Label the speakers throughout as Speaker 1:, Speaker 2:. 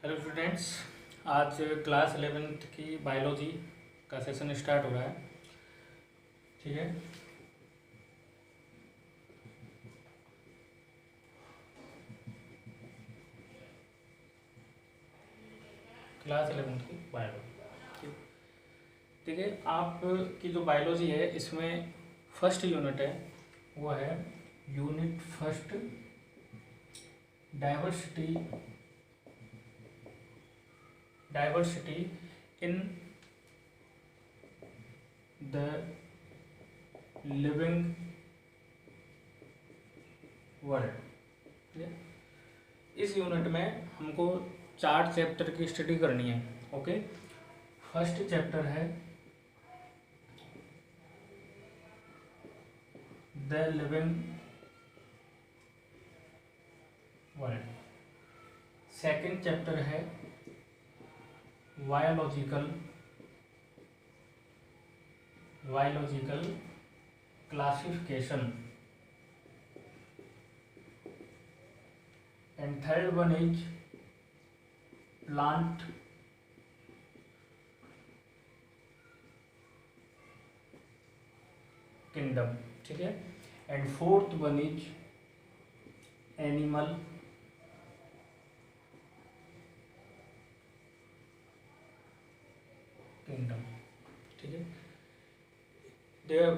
Speaker 1: Hello students, आज class 11th की biology का सेशन स्टार्ट हो रहा है। ठीक है, क्लास 11th की बायोलॉजी। ठीक है, आपकी जो बायोलॉजी है इसमें फर्स्ट यूनिट है वो है unit first, diversity diversity in the living world. ठीक है, इस यूनिट में हमको 4 चैप्टर की स्टडी करनी है। ओके, फर्स्ट चैप्टर है the living world. Second chapter is biological classification and third one is plant kingdom. ठीक है, and fourth one is animal kingdom. ठीक है,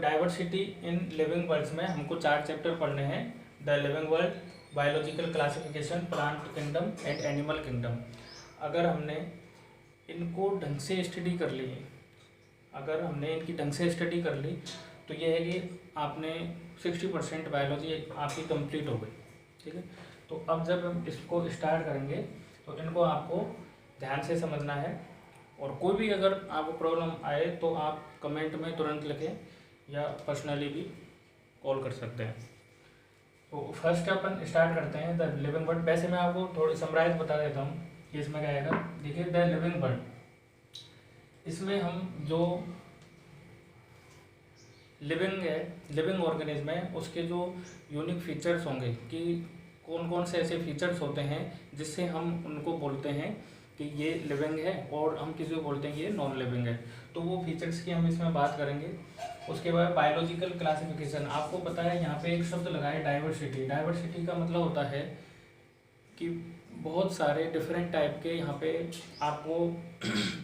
Speaker 1: डाइवर्सिटी इन लिविंग वर्ल्ड्स में हमको 4 चैप्टर पढ़ने हैं। The living world, biological classification, plant kingdom and animal kingdom. अगर हमने इनको ढंग से स्टडी कर ली, अगर हमने इनकी ढंग से स्टडी कर ली तो ये है कि आपने 60% बायोलॉजी आपकी कंप्लीट हो गई। ठीक है, तो अब जब हम इसको स्टार्ट करेंगे तो इनको आपको ध्यान से समझना है, और कोई भी अगर आपको प्रॉब्लम आए तो आप कमेंट में तुरंत लिखें या पर्सनली भी कॉल कर सकते हैं। तो फर्स्ट अपन स्टार्ट करते हैं द लिविंग वर्ल्ड। वैसे मैं आपको थोड़ी समराइज बता देता हूँ कि इसमें क्या आएगा। देखिए, द लिविंग वर्ल्ड, इसमें हम जो लिविंग है, लिविंग ऑर्गेनिज्म है, उसके जो यूनिक फीचर्स होंगे कि कौन कौन से ऐसे फीचर्स होते हैं जिससे हम उनको बोलते हैं कि ये लिविंग है, और हम किसी को बोलते हैं कि ये नॉन लिविंग है। तो वो फीचर्स की हम इसमें बात करेंगे। उसके बाद बायोलॉजिकल क्लासिफिकेशन, आपको पता है यहाँ पे एक शब्द लगा है डाइवर्सिटी। डाइवर्सिटी का मतलब होता है कि बहुत सारे डिफरेंट टाइप के यहाँ पे आपको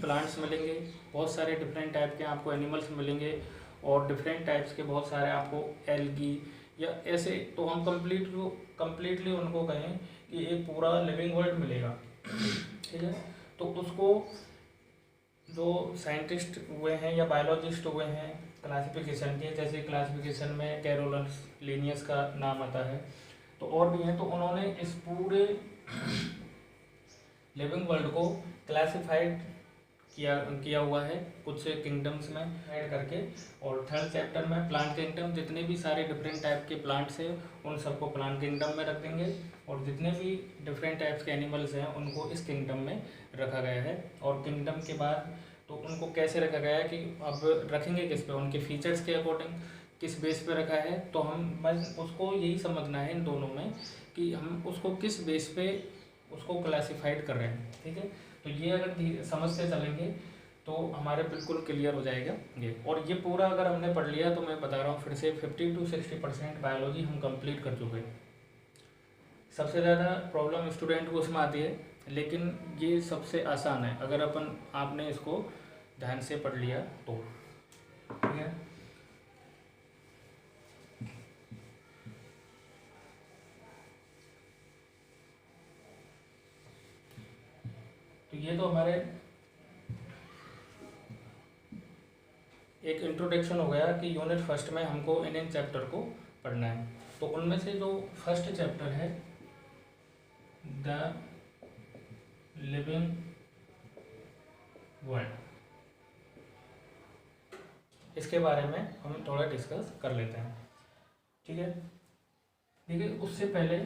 Speaker 1: प्लांट्स मिलेंगे, बहुत सारे डिफरेंट टाइप के आपको एनिमल्स मिलेंगे, और डिफरेंट टाइप्स के बहुत सारे आपको एल्गी या ऐसे, तो हम कम्प्लीटली उनको कहें कि एक पूरा लिविंग वर्ल्ड मिलेगा। ठीक है, तो उसको जो साइंटिस्ट हुए हैं या बायोलॉजिस्ट हुए हैं क्लासिफिकेशन के, जैसे क्लासिफिकेशन में कैरोलस लिनियस का नाम आता है, तो और भी हैं, तो उन्होंने इस पूरे लिविंग वर्ल्ड को क्लासिफाइड किया हुआ है कुछ किंगडम्स में ऐड करके। और थर्ड चैप्टर में प्लांट किंगडम, जितने भी सारे डिफरेंट टाइप के प्लांट्स हैं उन सबको प्लांट किंगडम में रख देंगे, और जितने भी डिफरेंट टाइप्स के एनिमल्स हैं उनको इस किंगडम में रखा गया है। और किंगडम के बाद तो उनको कैसे रखा गया है कि अब रखेंगे किस पे, उनके फीचर्स के अकॉर्डिंग किस बेस पे रखा है, तो हम बस उसको यही समझना है इन दोनों में कि हम उसको किस बेस पे उसको क्लासिफाइड कर रहे हैं। ठीक है, तो ये अगर समझते चलेंगे तो हमारे बिल्कुल क्लियर हो जाएगा ये। और ये पूरा अगर हमने पढ़ लिया तो मैं बता रहा हूँ फिर से 50 to 60% बायोलॉजी हम कंप्लीट कर चुके हैं। सबसे ज़्यादा प्रॉब्लम स्टूडेंट को उसमें आती है, लेकिन ये सबसे आसान है अगर आपने इसको ध्यान से पढ़ लिया तो। ठीक है, तो ये तो हमारे एक इंट्रोडक्शन हो गया कि यूनिट फर्स्ट में हमको इन चैप्टर को पढ़ना है। तो उनमें से जो फर्स्ट चैप्टर है द लिविंग वर्ल्ड, इसके बारे में हम थोड़ा डिस्कस कर लेते हैं। ठीक है, देखिए उससे पहले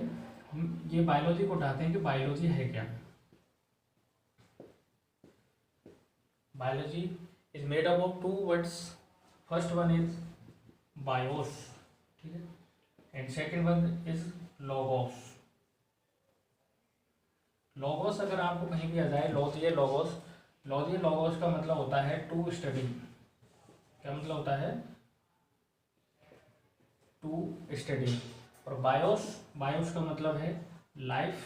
Speaker 1: हम ये बायोलॉजी को उठाते हैं कि बायोलॉजी है क्या। Biology is made up of 2 words. First one is bios, ठीक है, and second one is logos. Logos अगर आपको कहीं भी आ जाए, लॉजिया लॉगोस, लॉजिया लॉगोस का मतलब होता है टू स्टडी। क्या मतलब होता है? To study. और बायोस, बायोस का मतलब है लाइफ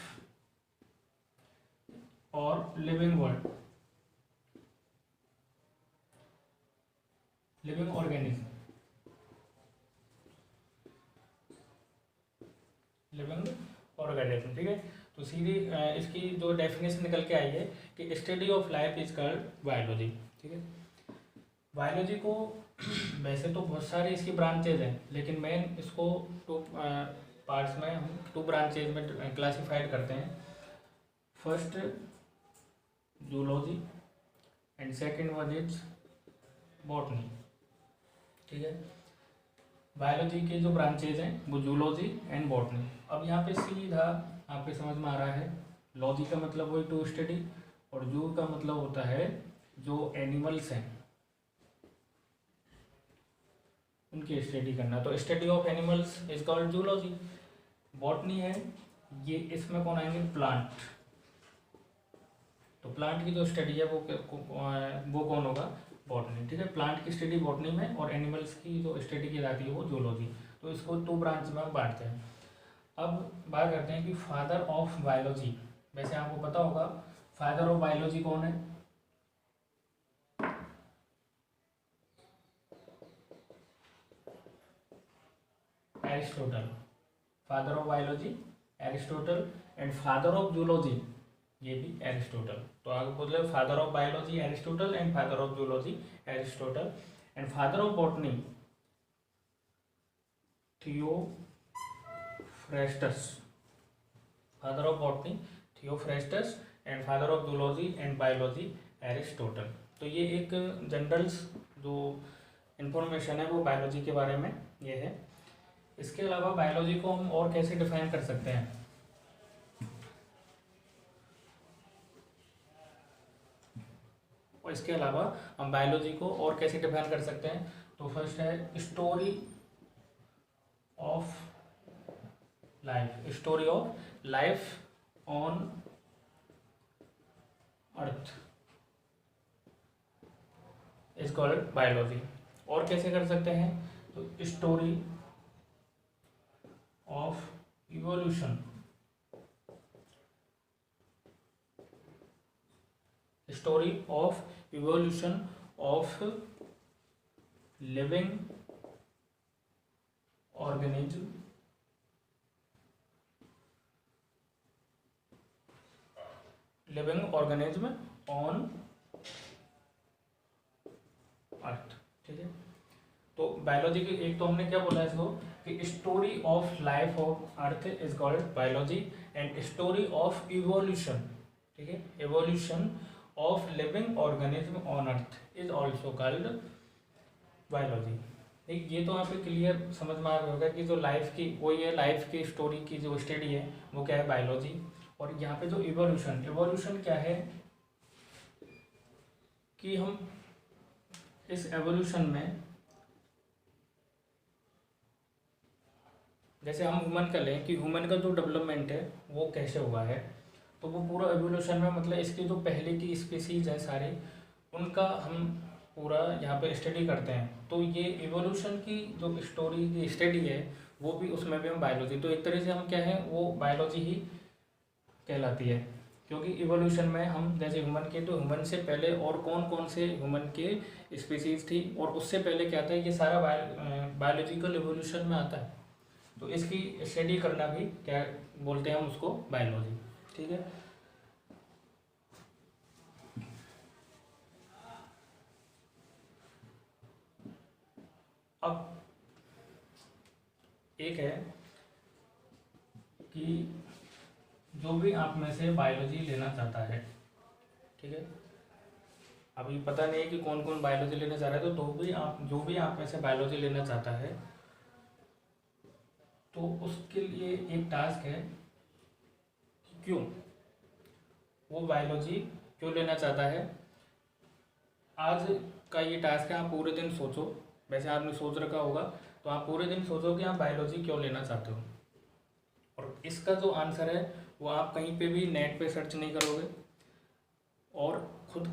Speaker 1: और living world, living organism, living organism. ठीक है, तो सीधी इसकी जो डेफिनेशन निकल के आई है कि study of life is called biology. ठीक है, बायोलॉजी को वैसे तो बहुत सारे इसकी ब्रांचेज हैं, लेकिन मेन इसको टू पार्ट्स में, हम टू ब्रांचेज में क्लासिफाइड करते हैं। First zoology and second one is botany. ठीक है, बायोलॉजी के जो ब्रांचेज हैं वो जूलॉजी एंड बॉटनी। अब यहाँ पे सीधा आपके समझ में आ रहा है, लॉजी का मतलब वही टू स्टडी, और जू का मतलब होता है जो एनिमल्स हैं उनकी स्टडी करना, तो study of animals is called zoology. Botany है, ये इसमें कौन आएंगे? प्लांट। तो प्लांट की जो स्टडी है वो कौन होगा? बॉटनी। ठीक है, प्लांट की स्टडी बॉटनी में और एनिमल्स की जो स्टडी की जाती है वो जूलॉजी। तो इसको टू ब्रांच में हम बांटते हैं। अब बात करते हैं कि फादर ऑफ बायोलॉजी। वैसे आपको पता होगा फादर ऑफ बायोलॉजी कौन है? Aristotle. Father of biology Aristotle, and father of zoology ये भी एरिस्टोटल। तो आगे बोल रहे father of biology Aristotle and father of zoology Aristotle, and father of botany Theophrastus. Father of botany Theophrastus, and father of zoology and biology Aristotle. तो ये एक generals जो इंफॉर्मेशन है वो बायोलॉजी के बारे में ये है। इसके अलावा बायोलॉजी को हम और कैसे डिफाइन कर सकते हैं? और इसके अलावा हम बायोलॉजी को और कैसे डिफाइन कर सकते हैं? तो फर्स्ट है story of life. Story of life on earth is called biology. और कैसे कर सकते हैं? तो story of evolution, story of evolution of living organism, living organism on earth. ठीक है, तो बायोलॉजी की एक तो हमने क्या बोला इसको कि story of life of earth is called biology, and story of evolution, ठीक है, evolution of living organism on earth is also called biology. ठीक, ये तो यहाँ पे क्लियर समझ में आ रहा होगा कि जो लाइफ की वही है, लाइफ की स्टोरी की जो स्टडी है वो क्या है? बायोलॉजी। और यहाँ पे जो इवोल्यूशन, इवोल्यूशन क्या है कि हम इस एवोल्यूशन में, जैसे हम ह्यूमन का लें कि ह्यूमन का जो डेवलपमेंट है वो कैसे हुआ है, तो वो पूरा एवोल्यूशन में मतलब इसकी जो पहले की स्पीसीज है सारी, उनका हम पूरा यहाँ पे स्टडी करते हैं। तो ये इवोल्यूशन की जो स्टोरी की स्टडी है वो भी, उसमें भी हम बायोलॉजी, तो एक तरह से हम क्या है वो बायोलॉजी ही कहलाती है। क्योंकि इवोल्यूशन में हम जैसे ह्यूमन के, तो ह्यूमन से पहले और कौन कौन से ह्यूमन के स्पीसीज थी, और उससे पहले क्या था, ये सारा बायोलॉजिकल इवोल्यूशन में आता है। तो इसकी स्टडी करना भी क्या बोलते हैं हम उसको? बायोलॉजी। ठीक है, अब एक है कि जो भी आप में से बायोलॉजी लेना चाहता है, ठीक है, अभी पता नहीं है कि कौन कौन बायोलॉजी लेना चाह रहा है, तो भी आप, जो भी आप में से बायोलॉजी लेना चाहता है, तो उसके लिए एक टास्क है कि क्यों वो बायोलॉजी क्यों लेना चाहता है। आज का ये टास्क है, आप पूरे दिन सोचो, वैसे आपने सोच रखा होगा, तो आप पूरे दिन सोचो कि आप बायोलॉजी क्यों लेना चाहते हो, और इसका जो आंसर है वो आप कहीं पे भी नेट पे सर्च नहीं करोगे, और खुद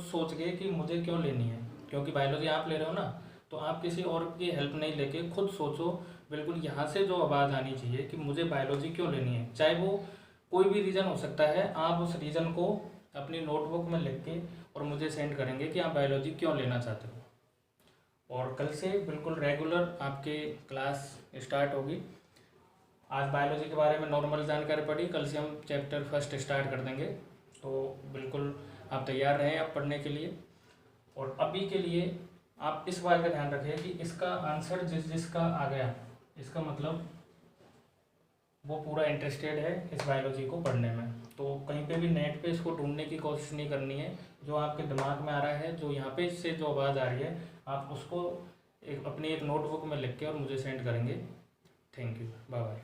Speaker 1: सोच के कि मुझे क्यों लेनी है, क्योंकि बायोलॉजी आप ले रहे हो ना, तो आप किसी और की हेल्प नहीं लेके खुद सोचो, बिल्कुल यहाँ से जो आवाज़ आनी चाहिए कि मुझे बायोलॉजी क्यों लेनी है, चाहे वो कोई भी रीज़न हो सकता है। आप उस रीज़न को अपनी नोटबुक में लिख के और मुझे सेंड करेंगे कि आप बायोलॉजी क्यों लेना चाहते हो। और कल से बिल्कुल रेगुलर आपके क्लास स्टार्ट होगी। आज बायोलॉजी के बारे में नॉर्मल जानकारी पड़ी, कल से हम चैप्टर फर्स्ट स्टार्ट कर देंगे, तो बिल्कुल आप तैयार रहें अब पढ़ने के लिए। और अभी के लिए आप इस बात का ध्यान रखें कि इसका आंसर जिसका आ गया, इसका मतलब वो पूरा इंटरेस्टेड है इस बायोलॉजी को पढ़ने में। तो कहीं पे भी नेट पे इसको ढूंढने की कोशिश नहीं करनी है, जो आपके दिमाग में आ रहा है, जो यहाँ पे इससे जो आवाज़ आ रही है, आप उसको अपनी एक नोटबुक में लिख के और मुझे सेंड करेंगे। Thank you, bye bye.